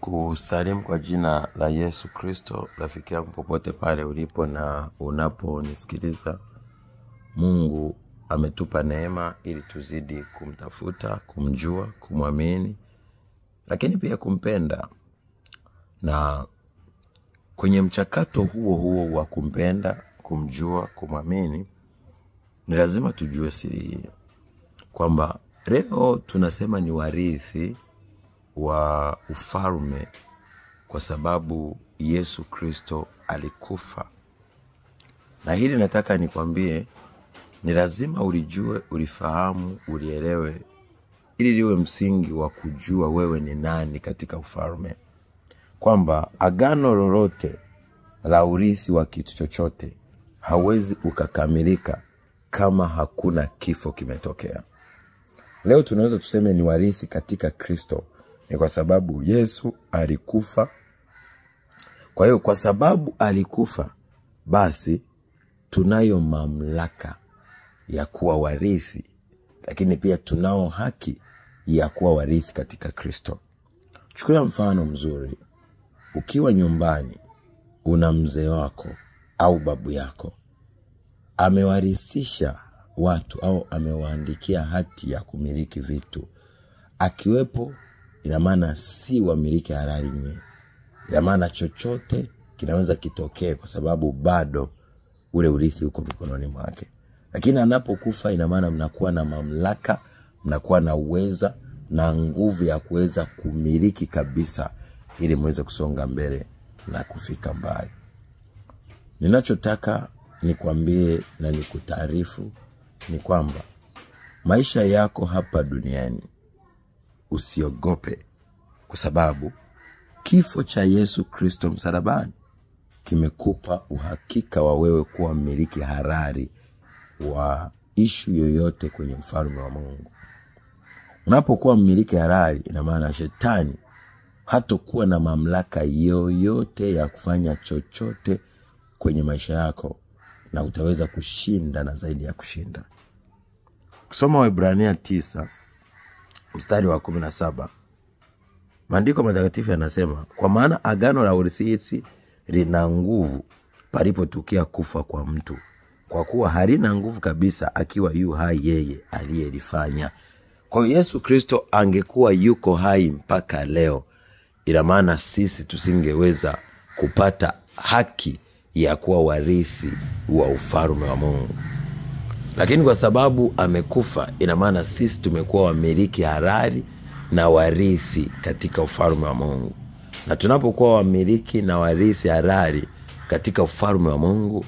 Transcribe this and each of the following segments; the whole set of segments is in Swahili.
Ninakusalimu kwa jina la Yesu Kristo. Rafiki yangu popote pale ulipo na unaponisikiliza. Mungu ametupa neema ili tuzidi kumtafuta, kumjua, kumwamini, lakini pia kumpenda. Na kwenye mchakato huo wa kumpenda, kumjua, kumwamini, ni lazima tujue siri hii, kwamba leo tunasema ni warithi wa ufalme kwa sababu Yesu Kristo alikufa. Na hili nataka nikwambie, ni lazima ulijue, ulifahamu, ulielewe, ili liwe msingi wa kujua wewe ni nani katika ufalme. Kwamba agano lolote la urithi wa kitu chochote hawezi ukakamilika kama hakuna kifo kimetokea. Leo tunaweza tuseme ni warithi katika Kristo, ni kwa sababu Yesu alikufa. Kwa hiyo kwa sababu alikufa, basi tunayo mamlaka ya kuwa warithi, lakini pia tunao haki ya kuwa warithi katika Kristo. Chukulia mfano mzuri. Ukiwa nyumbani, una mzee wako au babu yako, amewarithisha watu au amewaandikia hati ya kumiliki vitu. Akiwepo, ina maana si wamiliki halali nyinyi. Ina maana chochote kinaweza kitokee kwa sababu bado ule urithi uko mikononi mwake. Lakini anapokufa, ina maana mnakuwa na mamlaka, mnakuwa na uweza na nguvu ya kuweza kumiliki kabisa, ili muweze kusonga mbele na kufika mbali. Ninachotaka nikwambie na nikutaarifu ni kwamba maisha yako hapa duniani usiogope, kwa sababu kifo cha Yesu Kristo msalabani kimekupa uhakika wa wewe kuwa mmiliki halali wa ishu yoyote kwenye ufalme wa Mungu. Unapokuwa mmiliki halali, ina maana shetani hatakuwa na mamlaka yoyote ya kufanya chochote kwenye maisha yako, na utaweza kushinda na zaidi ya kushinda. Kusoma Waebrania 9 mstari wa 17. Maandiko matakatifu yanasema, kwa maana agano la urithi lina nguvu palipotukia kufa kwa mtu, kwa kuwa halina nguvu kabisa akiwa yu hai yeye aliyelifanya. Kwa Yesu Kristo angekuwa yuko hai mpaka leo, ila maana sisi tusingeweza kupata haki ya kuwa warithi wa ufalme wa Mungu. Lakini kwa sababu amekufa, ina maana sisi tumekuwa wamiliki halali na warithi katika ufalme wa Mungu. Na tunapokuwa wamiliki na warithi halali katika ufalme wa Mungu,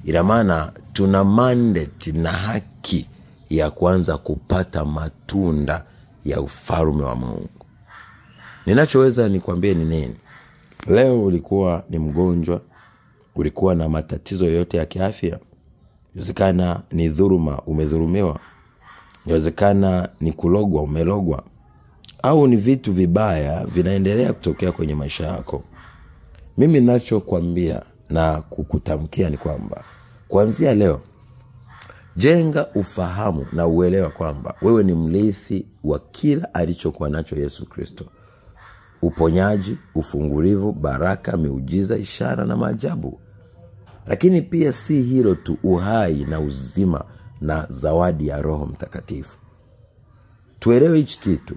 ina maana tuna mandate na haki ya kuanza kupata matunda ya ufalme wa Mungu. Ninachoweza nikwambie ni nini? Leo ulikuwa ni mgonjwa, ulikuwa na matatizo yote ya kiafya. Inawezekana ni dhuluma, umedhulumiwa. Inawezekana ni kulogwa, umelogwa. Au ni vitu vibaya vinaendelea kutokea kwenye maisha yako. Mimi ninachokuambia na kukutamkia ni kwamba kuanzia leo, jenga ufahamu na uelewa kwamba wewe ni mrithi wa kila alichokuwa nacho Yesu Kristo. Uponyaji, ufungulivu, baraka, miujiza, ishara na maajabu. Lakini pia si hilo tu, uhai na uzima na zawadi ya Roho Mtakatifu. Tuelewe hichi kitu.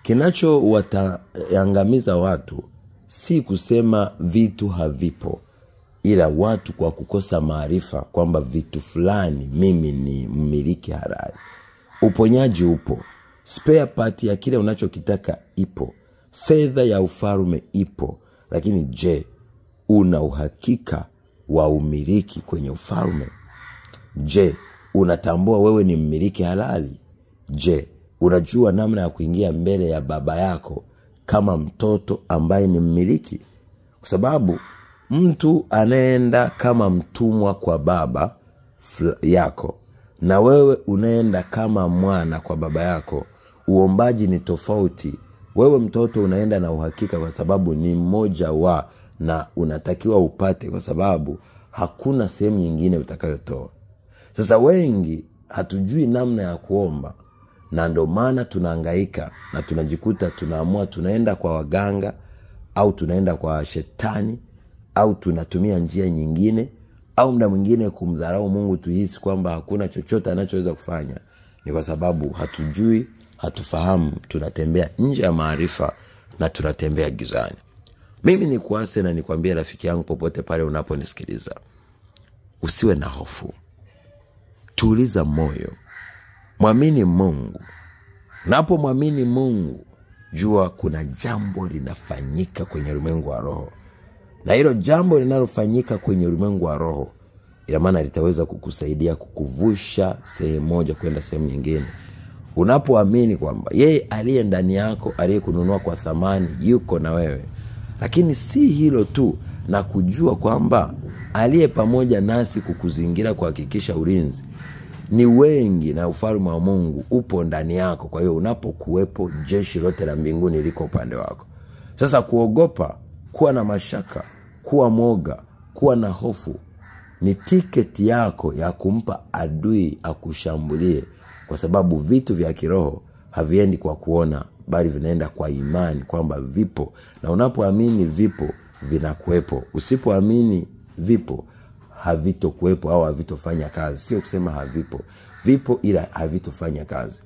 Kinacho wataangamiza watu si kusema vitu havipo, ila watu kwa kukosa maarifa kwamba vitu fulani mimi ni mmiliki halali. Uponyaji upo, spare part ya kile unachokitaka ipo, fedha ya ufalme ipo, lakini je, una uhakika wa umiliki kwenye ufalme? Je, unatambua wewe ni mmiliki halali? Je, unajua namna ya kuingia mbele ya baba yako kama mtoto ambaye ni mmiliki? Kwa sababu mtu anaenda kama mtumwa kwa baba yako, na wewe unaenda kama mwana kwa baba yako. Uombaji ni tofauti. Wewe mtoto unaenda na uhakika kwa sababu ni mmoja wa, na unatakiwa upate kwa sababu hakuna sehemu nyingine utakayotoa. Sasa wengi hatujui namna ya kuomba, na ndio maana tunahangaika na tunajikuta tunaamua tunaenda kwa waganga au tunaenda kwa shetani, au tunatumia njia nyingine, au muda mwingine kumdharau Mungu tuhisi kwamba hakuna chochote anachoweza kufanya, ni kwa sababu hatujui, hatufahamu, tunatembea nje ya maarifa na tunatembea gizani. Mimi nikuase na nikwambie rafiki yangu popote pale unaponisikiliza, usiwe na hofu. Tuliza moyo. Mwamini Mungu. Unapomwamini Mungu, jua kuna jambo linafanyika kwenye ulimwengu wa roho. Na hilo jambo linalofanyika kwenye ulimwengu wa roho, ina maana litaweza kukusaidia kukuvusha sehemu moja kwenda sehemu nyingine. Unapoamini kwamba yeye aliye ndani yako, aliyekununua kwa thamani, yuko na wewe. Lakini si hilo tu, na kujua kwamba aliye pamoja nasi kukuzingira kuhakikisha ulinzi ni wengi, na ufalme wa Mungu upo ndani yako. Kwa hiyo unapokuwepo, jeshi lote la mbinguni liko upande wako. Sasa kuogopa, kuwa na mashaka, kuwa mwoga, kuwa na hofu ni tiketi yako ya kumpa adui akushambulie, kwa sababu vitu vya kiroho haviendi kwa kuona, bali vinaenda kwa imani kwamba vipo, na unapoamini vipo, vinakuwepo. Usipoamini vipo, havitokuwepo au havitofanya kazi. Sio kusema havipo, vipo ila havitofanya kazi.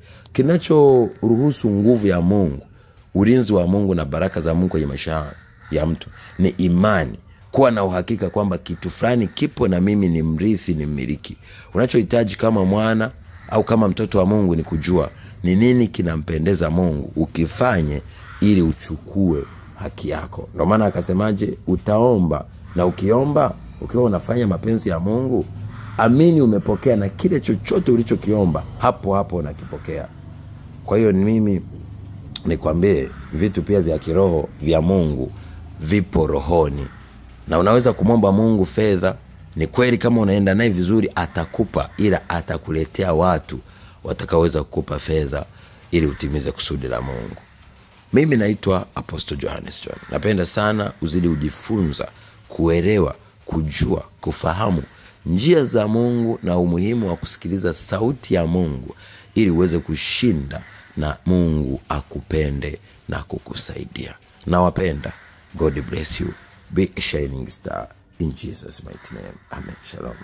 Kinachoruhusu nguvu ya Mungu, ulinzi wa Mungu na baraka za Mungu kwenye maisha ya mtu ni imani. Kuwa na uhakika kwamba kitu fulani kipo na mimi ni mrithi, ni mmiliki. Unachohitaji kama mwana au kama mtoto wa Mungu ni kujua ni nini kinampendeza Mungu, ukifanye ili uchukue haki yako. Ndio maana akasemaje, utaomba, na ukiomba ukiwa unafanya mapenzi ya Mungu, amini umepokea, na kile chochote ulichokiomba hapo hapo unakipokea. Kwa hiyo mimi nikwambie, vitu pia vya kiroho vya Mungu vipo rohoni, na unaweza kumomba Mungu fedha. Ni kweli kama unaenda naye vizuri atakupa, ila atakuletea watu watakaoweza kukupa fedha ili utimize kusudi la Mungu. Mimi naitwa Apostle Johannes John. Napenda sana uzidi ujifunza, kuelewa, kujua, kufahamu njia za Mungu na umuhimu wa kusikiliza sauti ya Mungu ili uweze kushinda na Mungu akupende na kukusaidia. Nawapenda. God bless you. Be a shining star in Jesus' mighty name. Amen. Shalom.